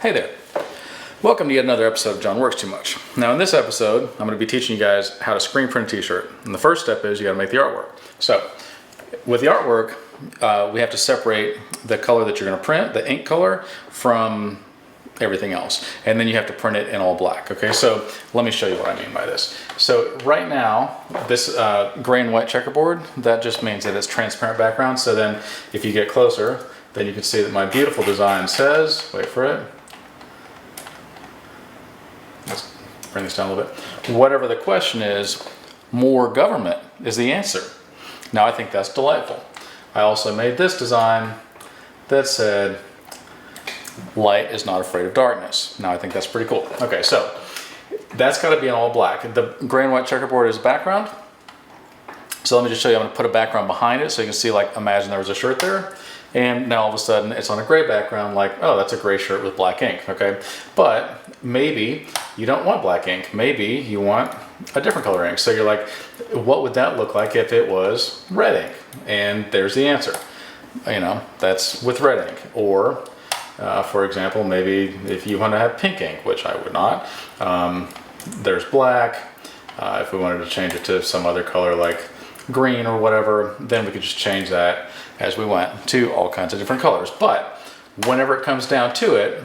Hey there. Welcome to yet another episode of John Works Too Much. Now in this episode, I'm going to be teaching you guys how to screen print a t-shirt. And the first step is you got to make the artwork. So with the artwork, we have to separate the color that you're going to print, the ink color, from everything else. And then you have to print it in all black. Okay, so let me show you what I mean by this. So right now, this gray and white checkerboard, that just means that it's transparent background. So then if you get closer, then you can see that my beautiful design says, wait for it. Let's bring this down a little bit. Whatever the question is, more government is the answer. Now I think that's delightful. I also made this design that said, light is not afraid of darkness. Now I think that's pretty cool. Okay, so that's got to be in all black. The gray and white checkerboard is background. So let me just show you, I'm going to put a background behind it so you can see, like, imagine there was a shirt there. And now all of a sudden it's on a gray background, like, oh, that's a gray shirt with black ink, okay? But maybe you don't want black ink. Maybe you want a different color ink. So you're like, what would that look like if it was red ink? And there's the answer. You know, that's with red ink. Or, for example, maybe if you want to have pink ink, which I would not, there's black. If we wanted to change it to some other color like green or whatever, then we could just change that as we went to all kinds of different colors. But whenever it comes down to it,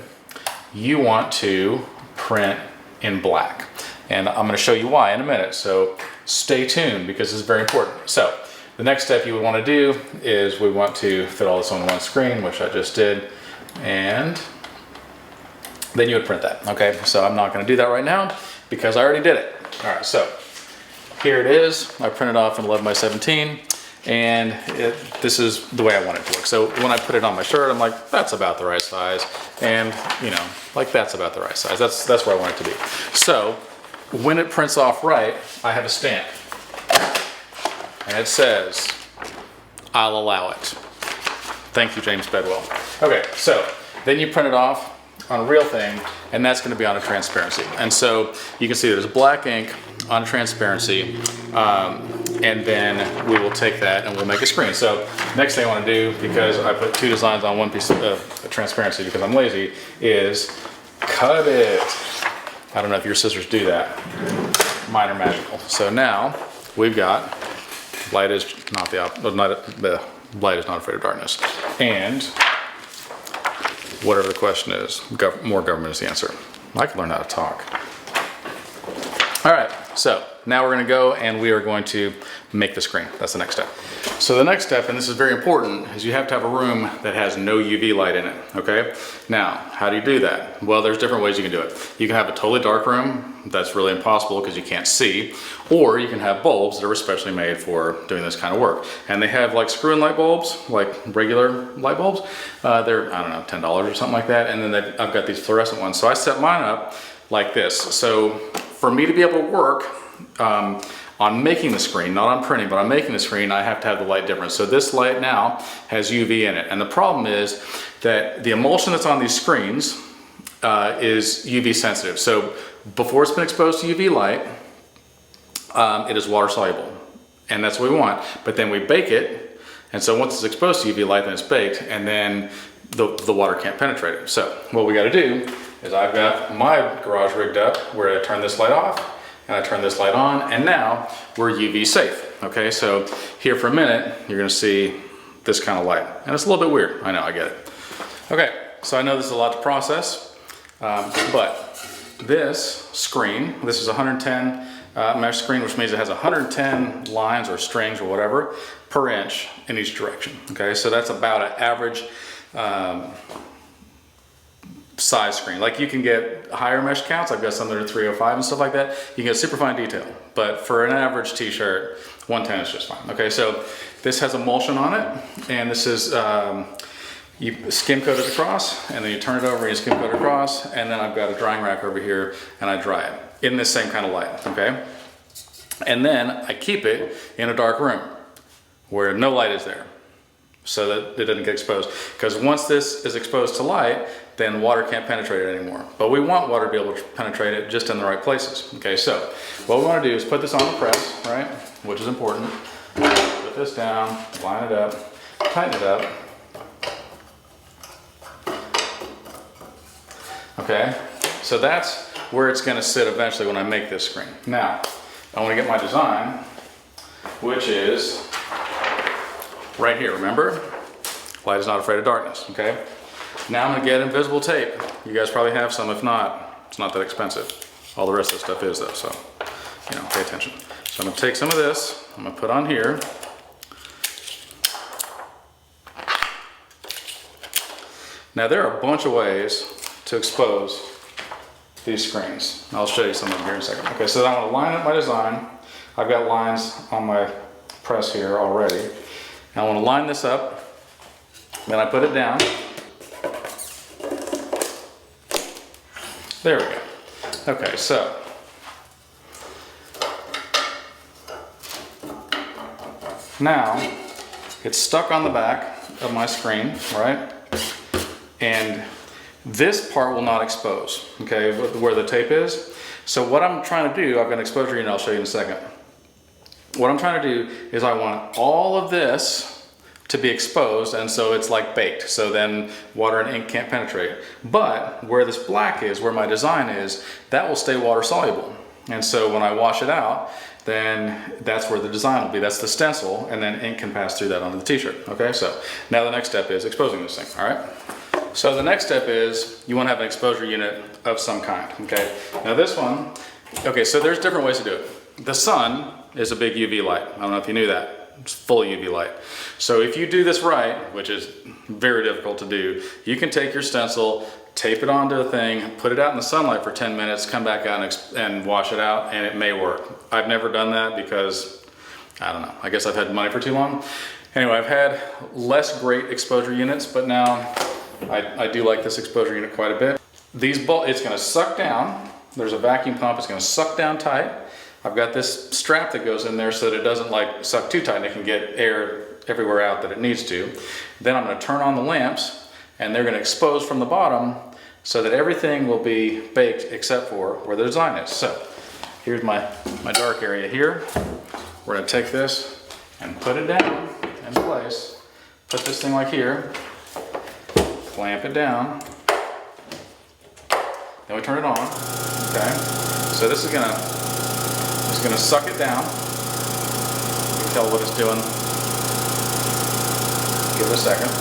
you want to print in black. And I'm going to show you why in a minute. So stay tuned because it's very important. So the next step you would want to do is we want to fit all this on one screen, which I just did. And then you would print that. Okay, so I'm not going to do that right now because I already did it. All right, so here it is. I printed off in 11 by 17. And this is the way I want it to look. So when I put it on my shirt, I'm like, that's about the right size. And, you know, like, that's about the right size. That's where I want it to be. So when it prints off right, I have a stamp. And it says, I'll allow it. Thank you, James Bedwell. Okay, so then you print it off on a real thing, and that's going to be on a transparency. And so you can see there's black ink on transparency, and then we will take that and we'll make a screen. So next thing I want to do, because I put two designs on one piece of transparency because I'm lazy, is cut it. I don't know if your scissors do that. Mine are magical. So now we've got light is not light is not afraid of darkness, and whatever the question is, more government is the answer. I can learn how to talk. All right, so now we're going to go and we are going to make the screen. That's the next step. So the next step, and this is very important, is you have to have a room that has no UV light in it, okay? Now, how do you do that? Well, there's different ways you can do it. You can have a totally dark room. That's really impossible because you can't see. Or you can have bulbs that are especially made for doing this kind of work. And they have like screw-in light bulbs, like regular light bulbs. They're, I don't know, $10 or something like that. And then I've got these fluorescent ones. So I set mine up like this. So for me to be able to work on making the screen, not on printing, but on making the screen, I have to have the light different. So this light now has UV in it. And the problem is that the emulsion that's on these screens is UV sensitive. So before it's been exposed to UV light, it is water soluble. And that's what we want. But then we bake it. And so once it's exposed to UV light, then it's baked. And then the water can't penetrate it. So what we got to do is I've got my garage rigged up where I turn this light off and I turn this light on, and now we're UV safe. Okay, so here for a minute, you're gonna see this kind of light. And it's a little bit weird, I know, I get it. Okay, so I know this is a lot to process, but this screen, this is 110 mesh screen, which means it has 110 lines or strings or whatever per inch in each direction. Okay, so that's about an average size screen. Like, you can get higher mesh counts. I've got some that are 305 and stuff like that. You can get super fine detail, but for an average t-shirt, 110 is just fine. Okay, so this has emulsion on it, and this is you skim coat it across, and then you turn it over and you skim coat it across, and then I've got a drying rack over here, and I dry it in this same kind of light. Okay, and then I keep it in a dark room where no light is there, so that it doesn't get exposed. Because once this is exposed to light, then water can't penetrate it anymore. But we want water to be able to penetrate it just in the right places. Okay, so what we want to do is put this on the press, right? Which is important. Put this down, line it up, tighten it up. Okay, so that's where it's going to sit eventually when I make this screen. Now, I want to get my design, which is right here, remember? Light is not afraid of darkness, okay? Now I'm going to get invisible tape. You guys probably have some. If not, it's not that expensive. All the rest of the stuff is though, so, you know, pay attention. So I'm going to take some of this, I'm going to put on here. Now there are a bunch of ways to expose these screens. I'll show you some of them here in a second. Okay, so I'm going to line up my design. I've got lines on my press here already. Now I want to line this up, then I put it down. There we go. Okay, so now it's stuck on the back of my screen, right? And this part will not expose, okay, where the tape is. So what I'm trying to do, I've got an exposure unit, I'll show you in a second. What I'm trying to do is I want all of this to be exposed, and so it's like baked. So then water and ink can't penetrate. But where this black is, where my design is, that will stay water soluble. And so when I wash it out, then that's where the design will be. That's the stencil, and then ink can pass through that onto the t-shirt. Okay, so now the next step is exposing this thing, all right? So the next step is you want to have an exposure unit of some kind, okay? Now this one, okay, so there's different ways to do it. The sun is a big UV light. I don't know if you knew that. It's full of UV light. So if you do this right, which is very difficult to do, you can take your stencil, tape it onto a thing, put it out in the sunlight for 10 minutes, come back out and wash it out, and it may work. I've never done that because, I don't know, I guess I've had money for too long. Anyway, I've had less great exposure units, but now I do like this exposure unit quite a bit. It's gonna suck down. There's a vacuum pump, it's gonna suck down tight. I've got this strap that goes in there so that it doesn't like suck too tight and it can get air everywhere out that it needs to. Then I'm gonna turn on the lamps and they're gonna expose from the bottom so that everything will be baked except for where the design is. So here's my dark area here. We're gonna take this and put it down in place. Put this thing like here, clamp it down, then we turn it on, okay? So this is gonna suck it down. You can tell what it's doing. Give it a second.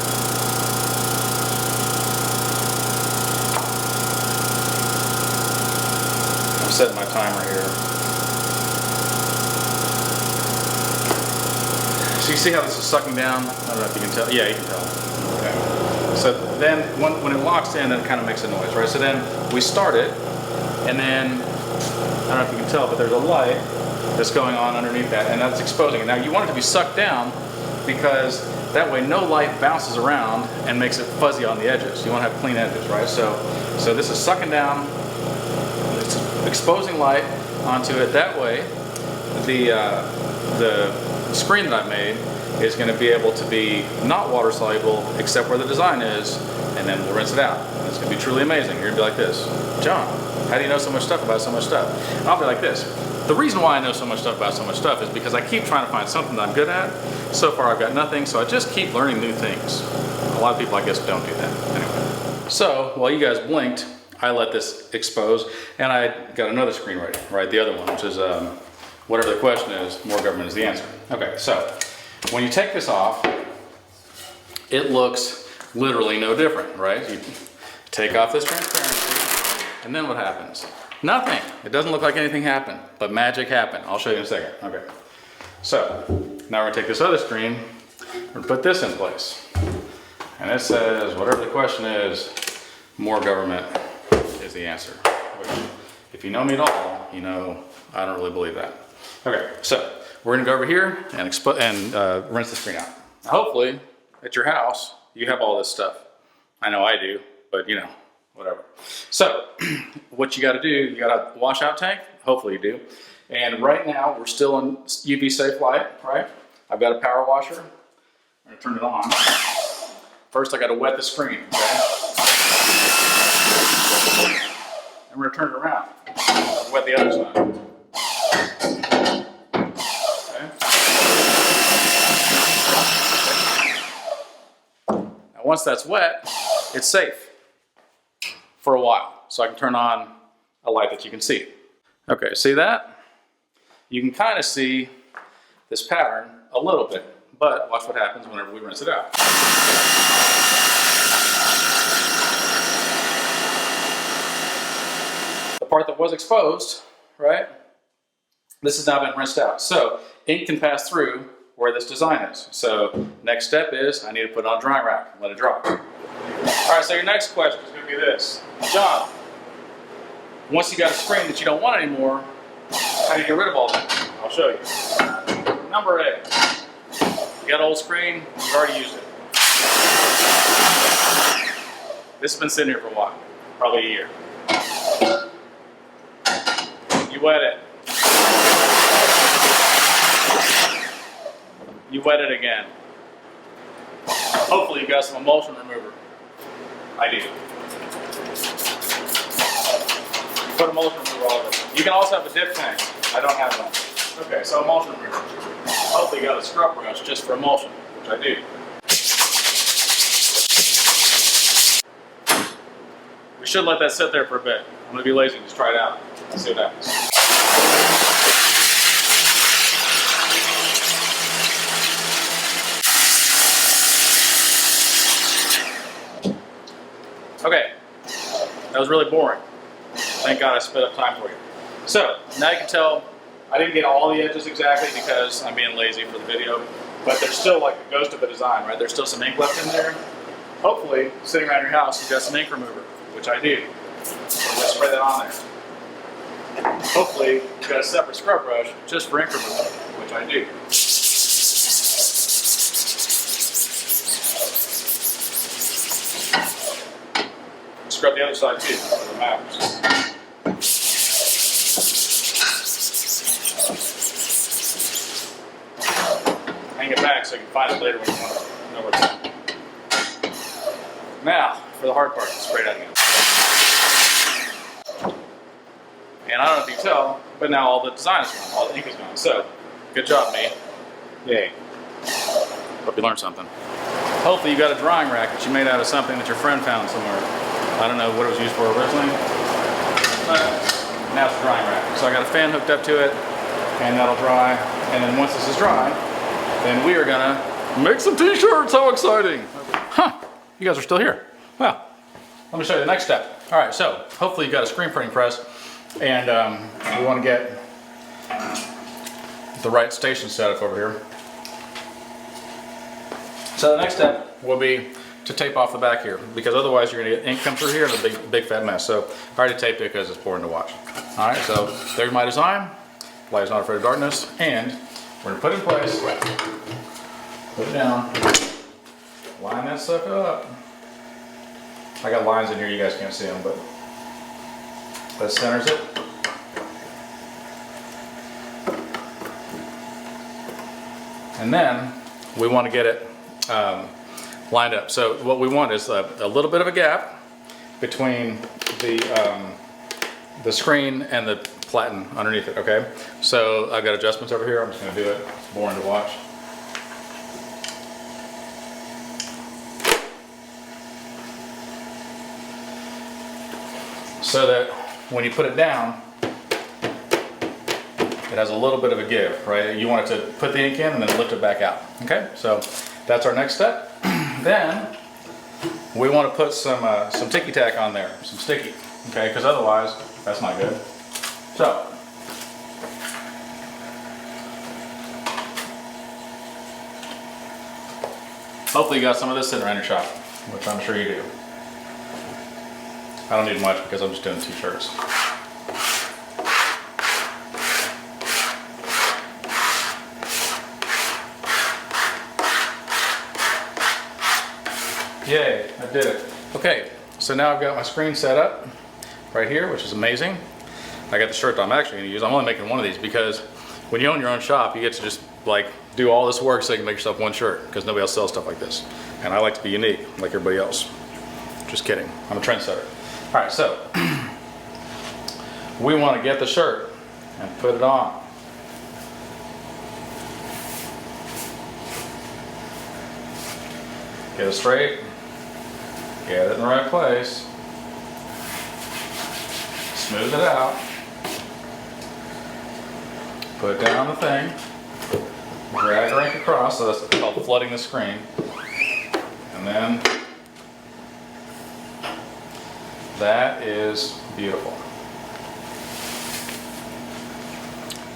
I'm setting my timer here. So you see how this is sucking down? I don't know if you can tell. Yeah, you can tell. Okay. So then when it locks in, then it kind of makes a noise, right? So then we start it, and then I don't know if you can tell, but there's a light that's going on underneath that, and that's exposing it. Now you want it to be sucked down because that way no light bounces around and makes it fuzzy on the edges. You want to have clean edges, right? So this is sucking down, it's exposing light onto it. That way the screen that I made is going to be able to be not water soluble except where the design is, and then we'll rinse it out. And it's going to be truly amazing. You're going to be like this, John, how do you know so much stuff about so much stuff? And I'll be like this. The reason why I know so much stuff about so much stuff is because I keep trying to find something that I'm good at. So far I've got nothing, so I just keep learning new things. A lot of people I guess don't do that. Anyway. So while you guys blinked, I let this expose, and I got another screen ready, right? The other one, which is whatever the question is, more government is the answer. Okay, so when you take this off, it looks literally no different, right? You take off this transparency, and then what happens? Nothing. It doesn't look like anything happened, but magic happened. I'll show you in a second. Okay. So now we're gonna take this other screen and put this in place. And it says, whatever the question is, more government is the answer. Which, if you know me at all, you know I don't really believe that. Okay, so we're gonna go over here and rinse the screen out. Hopefully, at your house, you have all this stuff. I know I do, but you know, whatever. So, what you gotta do, you got a washout tank, hopefully you do. And right now, we're still in UV safe light, right? I've got a power washer. I'm gonna turn it on. First, I gotta wet the screen, okay? And we're gonna turn it around. Wet the other side. Okay. Now, once that's wet, it's safe for a while. so I can turn on a light that you can see. Okay, see that? You can kind of see this pattern a little bit, but watch what happens whenever we rinse it out. The part that was exposed, right? This has now been rinsed out. So ink can pass through where this design is. So next step is I need to put it on a drying rack and let it dry. All right, so your next question is going to be this. John, once you got a screen that you don't want anymore, how do you get rid of all that? I'll show you. Number A, you got an old screen, you've already used it. This has been sitting here for a while, probably a year. You wet it. You wet it again. Hopefully you got some emulsion remover. I do. Put emulsion remover all over it. You can also have a dip tank. I don't have one. Okay, so emulsion remover. Hopefully you got a scrub brush just for emulsion, which I do. We should let that sit there for a bit. I'm gonna be lazy and just try it out. Let's see what happens. Okay, that was really boring. Thank God I sped up time for you. So, now you can tell I didn't get all the edges exactly because I'm being lazy for the video, but there's still like the ghost of the design, right? There's still some ink left in there. Hopefully, sitting around your house, you've got some ink remover, which I do. So I'm gonna spray that on there. Hopefully, you've got a separate scrub brush just for ink remover, which I do. Scrub the other side too, so it matters. Hang it back so you can find it later when you want to know where it's at. Now, for the hard part, spray it out again. And I don't know if you can tell, but now all the design is gone, all the ink is gone. So, good job, me. Yay. Hope you learned something. Hopefully you got a drying rack that you made out of something that your friend found somewhere. I don't know what it was used for originally, but now it's a drying rack. So I got a fan hooked up to it, and that'll dry. And then once this is dry, then we are gonna make some t-shirts. How exciting! Huh, you guys are still here. Well, let me show you the next step. All right, so hopefully you got a screen printing press, and we wanna get the right station set up over here. So the next step will be to tape off the back here, because otherwise you're going to get ink come through here and a big fat mess. So I already taped it because it's boring to watch. All right, so there's my design. Light is not afraid of darkness, and we're going to put it in place. Put it down. Line that sucker up. I got lines in here, you guys can't see them, but that centers it. And then we want to get it lined up. So what we want is a little bit of a gap between the screen and the platen underneath it, okay? So I've got adjustments over here. I'm just gonna do it. It's boring to watch. So that when you put it down, it has a little bit of a give, right? You want it to put the ink in and then lift it back out, okay? So that's our next step. Then we want to put some ticky tack on there, some sticky, okay? Because otherwise, that's not good. So hopefully you got some of this sitting around your shop, which I'm sure you do. I don't need much because I'm just doing t-shirts. Yay, I did it. Okay, so now I've got my screen set up right here, which is amazing. I got the shirt that I'm actually going to use. I'm only making one of these because when you own your own shop, you get to just like do all this work so you can make yourself one shirt, because nobody else sells stuff like this. And I like to be unique, like everybody else. Just kidding, I'm a trendsetter. All right, so we want to get the shirt and put it on. Get it straight. Get it in the right place. smooth it out, put down the thing, drag her ink across, so that's called flooding the screen, and then that is beautiful.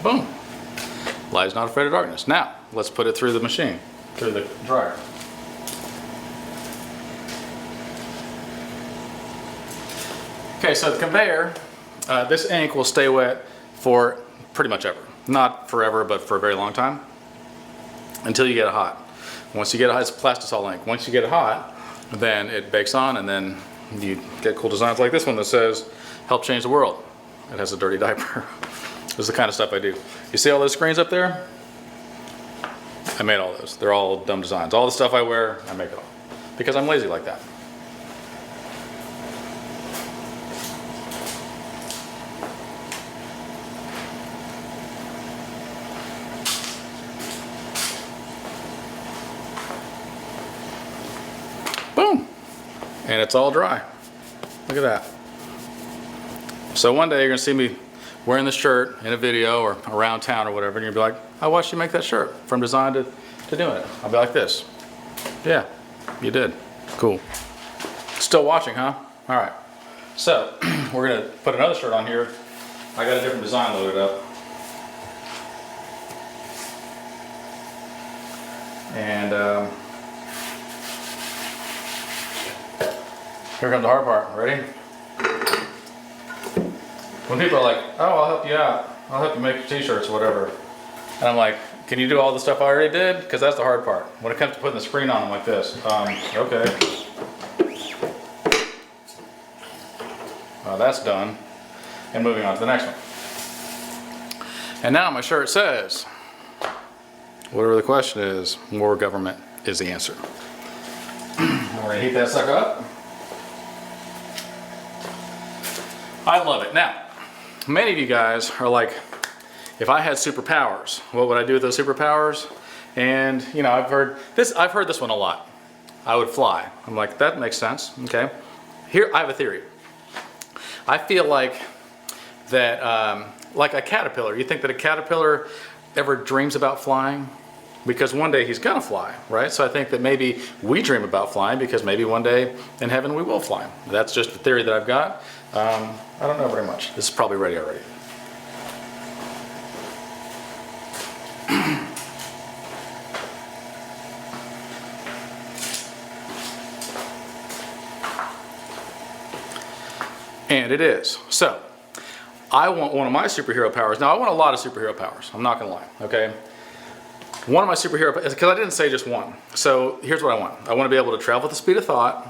Boom. Light's not afraid of darkness. Now, let's put it through the machine, through the dryer. Okay, so the conveyor, this ink will stay wet for pretty much ever. Not forever, but for a very long time, until you get it hot. Once you get it hot, it's plastisol ink. Once you get it hot, then it bakes on, and then you get cool designs like this one that says, "Help change the world." It has a dirty diaper. This is the kind of stuff I do. You see all those screens up there? I made all those. They're all dumb designs. All the stuff I wear, I make it all. Because I'm lazy like that. Boom. And it's all dry. Look at that. So one day you're gonna see me wearing this shirt in a video or around town or whatever, and you'll be like, "I watched you make that shirt from design to doing it." I'll be like this. "Yeah, you did. Cool. Still watching, huh? All right." So we're gonna put another shirt on here. I got a different design loaded up. And here comes the hard part. Ready? When people are like, "Oh, I'll help you out. I'll help you make your t-shirts or whatever." And I'm like, "Can you do all the stuff I already did?" Because that's the hard part. When it comes to putting the screen on them like this. Okay. Well, that's done. And moving on to the next one. And now my shirt says, whatever the question is, more government is the answer. We're gonna heat that sucker up. I love it. Now, many of you guys are like, if I had superpowers, what would I do with those superpowers? And you know, I've heard this one a lot. I would fly. I'm like, that makes sense. Okay. Here, I have a theory. I feel like that, like a caterpillar. You think that a caterpillar ever dreams about flying? Because one day he's gonna fly, right? So I think that maybe we dream about flying because maybe one day in heaven we will fly. That's just the theory that I've got. I don't know very much. This is probably ready already. And it is. So, I want one of my superhero powers. Now, I want a lot of superhero powers. I'm not gonna lie, okay? One of my superhero powers, because I didn't say just one. So, here's what I want. I want to be able to travel at the speed of thought.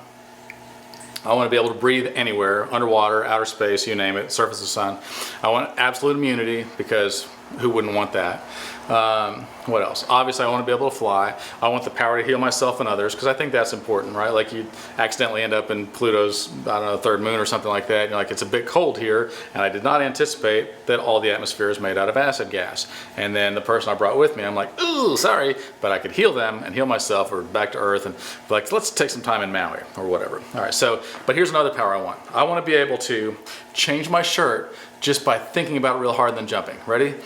I want to be able to breathe anywhere, underwater, outer space, you name it, surface of the sun. I want absolute immunity, because who wouldn't want that? What else? Obviously, I want to be able to fly. I want the power to heal myself and others, because I think that's important, right? Like you accidentally end up in Pluto's, I don't know, third moon or something like that. You're like, it's a bit cold here, and I did not anticipate that all the atmosphere is made out of acid gas. And then the person I brought with me, I'm like, ooh, sorry, but I could heal them and heal myself or back to Earth and be like, let's take some time in Maui or whatever. All right, so, but here's another power I want. I want to be able to change my shirt just by thinking about it real hard and then jumping. Ready?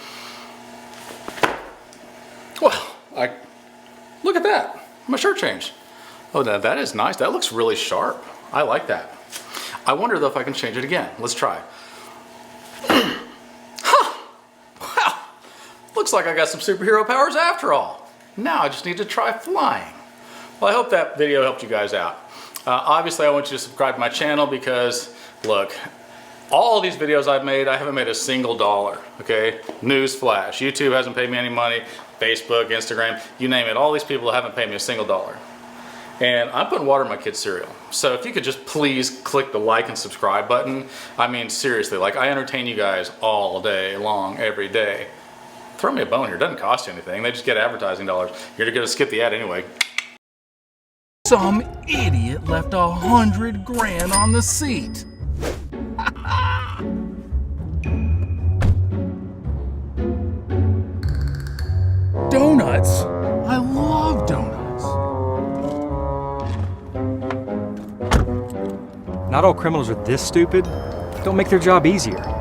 Well, look at that. My shirt changed. Oh, that is nice. That looks really sharp. I like that. I wonder though if I can change it again. Let's try. Huh. Wow. Looks like I got some superhero powers after all. Now I just need to try flying. Well, I hope that video helped you guys out. Obviously, I want you to subscribe to my channel because, look, all these videos I've made, I haven't made a single dollar, okay? News flash. YouTube hasn't paid me any money. Facebook, Instagram, you name it. All these people haven't paid me a single dollar. And I'm putting water in my kids' cereal. So if you could just please click the like and subscribe button. I mean, seriously, like I entertain you guys all day long, every day. Throw me a bone here. It doesn't cost you anything. They just get advertising dollars. You're gonna skip the ad anyway. Some idiot left $100 grand on the seat. Donuts? I love donuts. Not all criminals are this stupid. Don't make their job easier.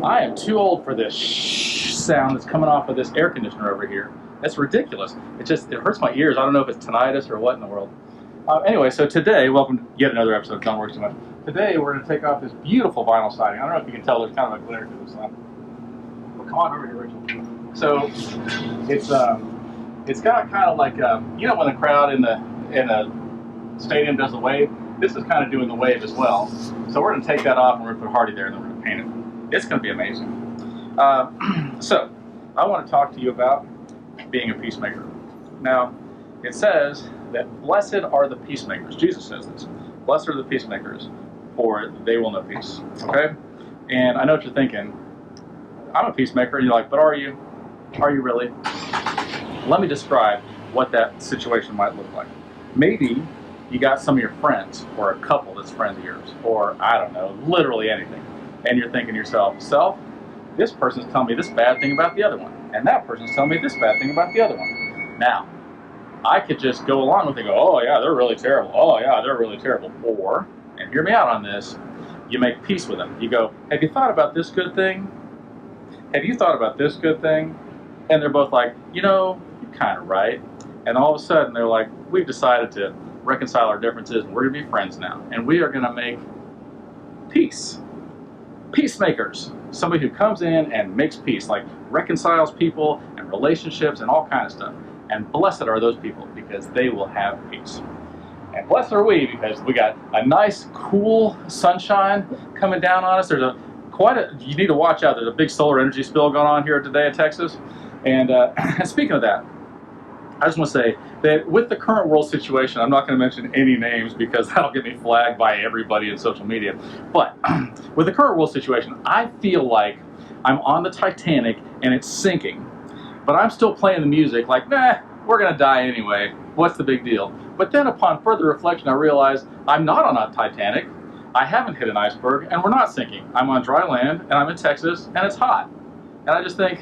I am too old for this shh sound that's coming off of this air conditioner over here. That's ridiculous. It hurts my ears. I don't know if it's tinnitus or what in the world. Anyway, so today, welcome to yet another episode of Don't Work Too Much. Today we're going to take off this beautiful vinyl siding. I don't know if you can tell, there's kind of a glare to the sun. Well, come on over here, Rachel. So it's got kind of like you know when the crowd in a stadium does the wave. This is kind of doing the wave as well. So we're going to take that off and we're going to put Hardie there and then we're going to paint it. It's going to be amazing. So I want to talk to you about being a peacemaker. Now, it says that blessed are the peacemakers. Jesus says this. Blessed are the peacemakers, for they will know peace. Okay? And I know what you're thinking. I'm a peacemaker. And you're like, but are you? Are you really? Let me describe what that situation might look like. Maybe you got some of your friends, or a couple that's friends of yours, or I don't know, literally anything. And you're thinking to yourself, this person's telling me this bad thing about the other one. And that person's telling me this bad thing about the other one. Now, I could just go along with it and go, oh yeah, they're really terrible. Oh yeah, they're really terrible. Or, and hear me out on this, you make peace with them. You go, have you thought about this good thing? Have you thought about this good thing? And they're both like, you know, you're kind of right. And all of a sudden they're like, we've decided to reconcile our differences and we're going to be friends now. And we are going to make peace. Peacemakers. Somebody who comes in and makes peace, like reconciles people and relationships and all kinds of stuff. And blessed are those people because they will have peace. And blessed are we because we got a nice, cool sunshine coming down on us. There's you need to watch out. There's a big solar energy spill going on here today in Texas. And speaking of that, I just want to say that with the current world situation, I'm not going to mention any names because that'll get me flagged by everybody in social media. But with the current world situation, I feel like I'm on the Titanic and it's sinking. But I'm still playing the music like, nah, we're going to die anyway. What's the big deal? But then upon further reflection, I realized I'm not on a Titanic. I haven't hit an iceberg and we're not sinking. I'm on dry land and I'm in Texas and it's hot. And I just think,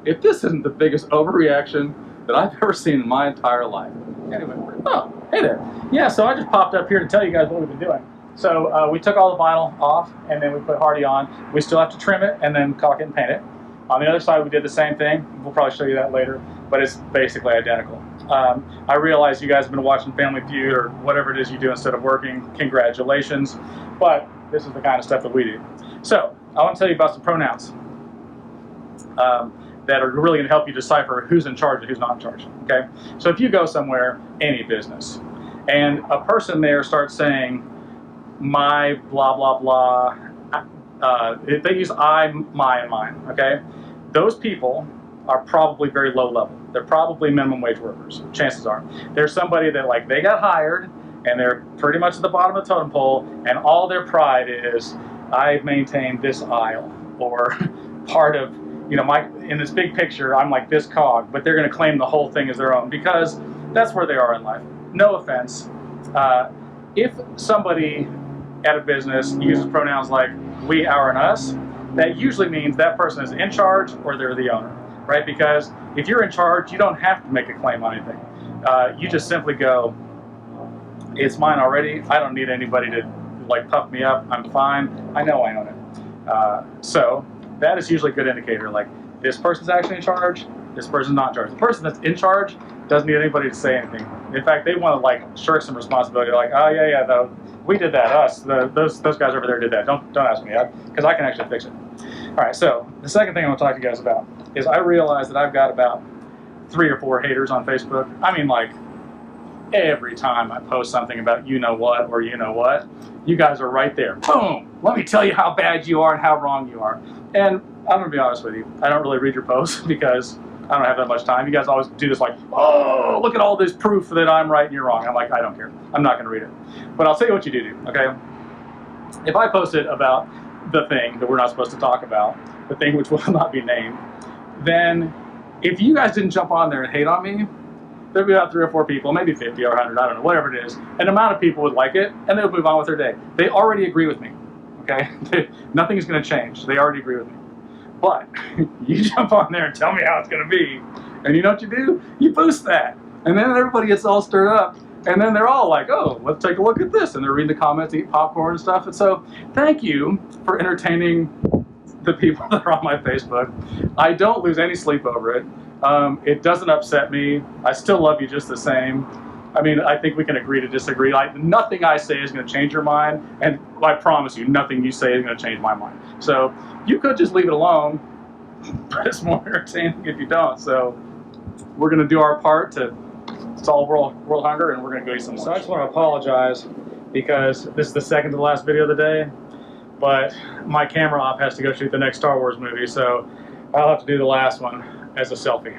if this isn't the biggest overreaction that I've ever seen in my entire life. Anyway, oh, hey there. Yeah, so I just popped up here to tell you guys what we've been doing. So we took all the vinyl off and then we put Hardie on. We still have to trim it and then caulk it and paint it. On the other side, we did the same thing. We'll probably show you that later, but it's basically identical. I realize you guys have been watching Family Feud or whatever it is you do instead of working. Congratulations. But this is the kind of stuff that we do. So I want to tell you about some pronouns that are really going to help you decipher who's in charge and who's not in charge. Okay? So if you go somewhere, any business, and a person there starts saying, my, blah, blah, blah, if they use I, my, and mine, okay? Those people are probably very low level. They're probably minimum wage workers, chances are. There's somebody that like they got hired and they're pretty much at the bottom of the totem pole and all their pride is, I maintain this aisle or part of, you know, in this big picture, I'm like this cog, but they're going to claim the whole thing as their own because that's where they are in life. No offense. If somebody at a business uses pronouns like we, our, and us, that usually means that person is in charge or they're the owner, right? Because if you're in charge, you don't have to make a claim on anything. You just simply go, it's mine already. I don't need anybody to like puff me up. I'm fine. I know I own it. So that is usually a good indicator. Like this person's actually in charge. This person's not in charge. The person that's in charge doesn't need anybody to say anything. In fact, they want to like shirk some responsibility. Like, oh yeah, we did that. Us, those guys over there did that. Don't ask me, because I can actually fix it. All right. So the second thing I want to talk to you guys about is I realize that I've got about 3 or 4 haters on Facebook. I mean, like every time I post something about you know what or you know what, you guys are right there. Boom! Let me tell you how bad you are and how wrong you are. And I'm gonna be honest with you. I don't really read your posts because I don't have that much time. You guys always do this like, oh, look at all this proof that I'm right and you're wrong. I'm like, I don't care. I'm not gonna read it. But I'll tell you what you do, okay? If I posted about the thing that we're not supposed to talk about, the thing which will not be named, then if you guys didn't jump on there and hate on me, there'd be about 3 or 4 people, maybe 50 or 100, I don't know, whatever it is. An amount of people would like it, and they would move on with their day. They already agree with me, okay? Nothing is going to change. They already agree with me. But you jump on there and tell me how it's going to be, and you know what you do? You boost that. And then everybody gets all stirred up, and then they're all like, oh, let's take a look at this. And they're reading the comments, eat popcorn and stuff. And so thank you for entertaining the people that are on my Facebook. I don't lose any sleep over it. It doesn't upset me. I still love you just the same. I mean, I think we can agree to disagree. Like, nothing I say is going to change your mind, and I promise you, nothing you say is going to change my mind. So you could just leave it alone, but it's more entertaining if you don't. So we're going to do our part to solve world hunger, and we're going to go eat some lunch. So I just want to apologize because this is the second to the last video of the day, but my camera op has to go shoot the next Star Wars movie, so I'll have to do the last one as a selfie.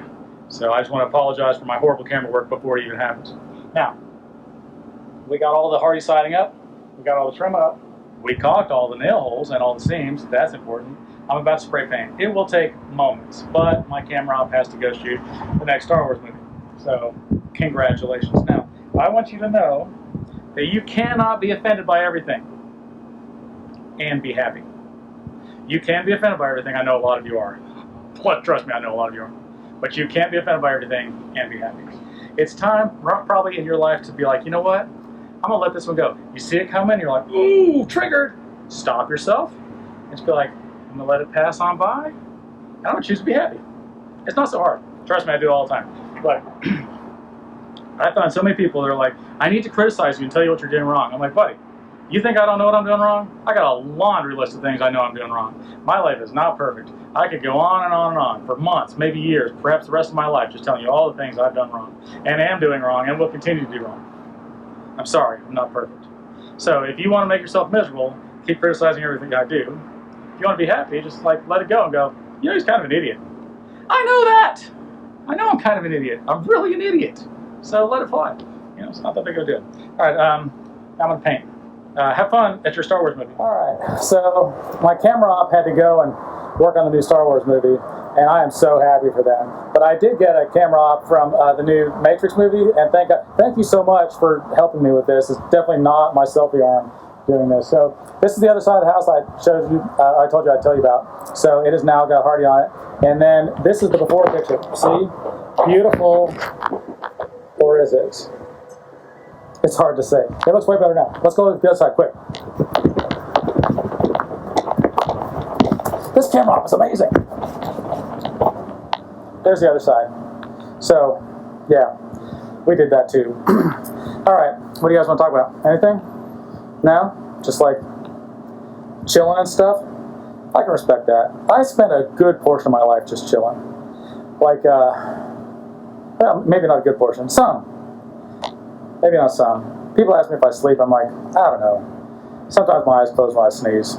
So I just want to apologize for my horrible camera work before it even happens. Now, we got all the Hardie siding up, we got all the trim up, we caulked all the nail holes and all the seams. That's important. I'm about to spray paint. It will take moments, but my camera op has to go shoot the next Star Wars movie. So, congratulations. Now, I want you to know that you cannot be offended by everything and be happy. You can be offended by everything. I know a lot of you are. Trust me, I know a lot of you are. But you can't be offended by everything and be happy. It's time, probably in your life, to be like, you know what? I'm going to let this one go. You see it coming, you're like, ooh, triggered. Stop yourself and just be like, I'm going to let it pass on by. And I'm going to choose to be happy. It's not so hard. Trust me, I do it all the time. But I find so many people that are like, I need to criticize you and tell you what you're doing wrong. I'm like, buddy, you think I don't know what I'm doing wrong? I got a laundry list of things I know I'm doing wrong. My life is not perfect. I could go on and on and on for months, maybe years, perhaps the rest of my life, just telling you all the things I've done wrong and am doing wrong and will continue to do wrong. I'm sorry, I'm not perfect. So if you want to make yourself miserable, keep criticizing everything I do. If you want to be happy, just like let it go and go, you know, he's kind of an idiot. I know that. I know I'm kind of an idiot. I'm really an idiot. So let it fly. You know, it's not that big of a deal. All right, I'm going to paint. Have fun at your Star Wars movie. All right, so my camera op had to go and work on the new Star Wars movie, and I am so happy for them. But I did get a camera op from the new Matrix movie, and thank you so much for helping me with this. It's definitely not my selfie arm doing this. So this is the other side of the house I showed you. I told you I'd tell you about. So it has now got Hardie on it, and then this is the before picture. See, beautiful, or is it? It's hard to say. It looks way better now. Let's go to the other side, quick. This camera op is amazing. There's the other side. So, yeah, we did that too. All right, what do you guys want to talk about? Anything? No? Just like chilling and stuff? I can respect that. I spent a good portion of my life just chilling. Like, well, maybe not a good portion. Some. Maybe not some. People ask me if I sleep. I'm like, I don't know. Sometimes my eyes close when I sneeze.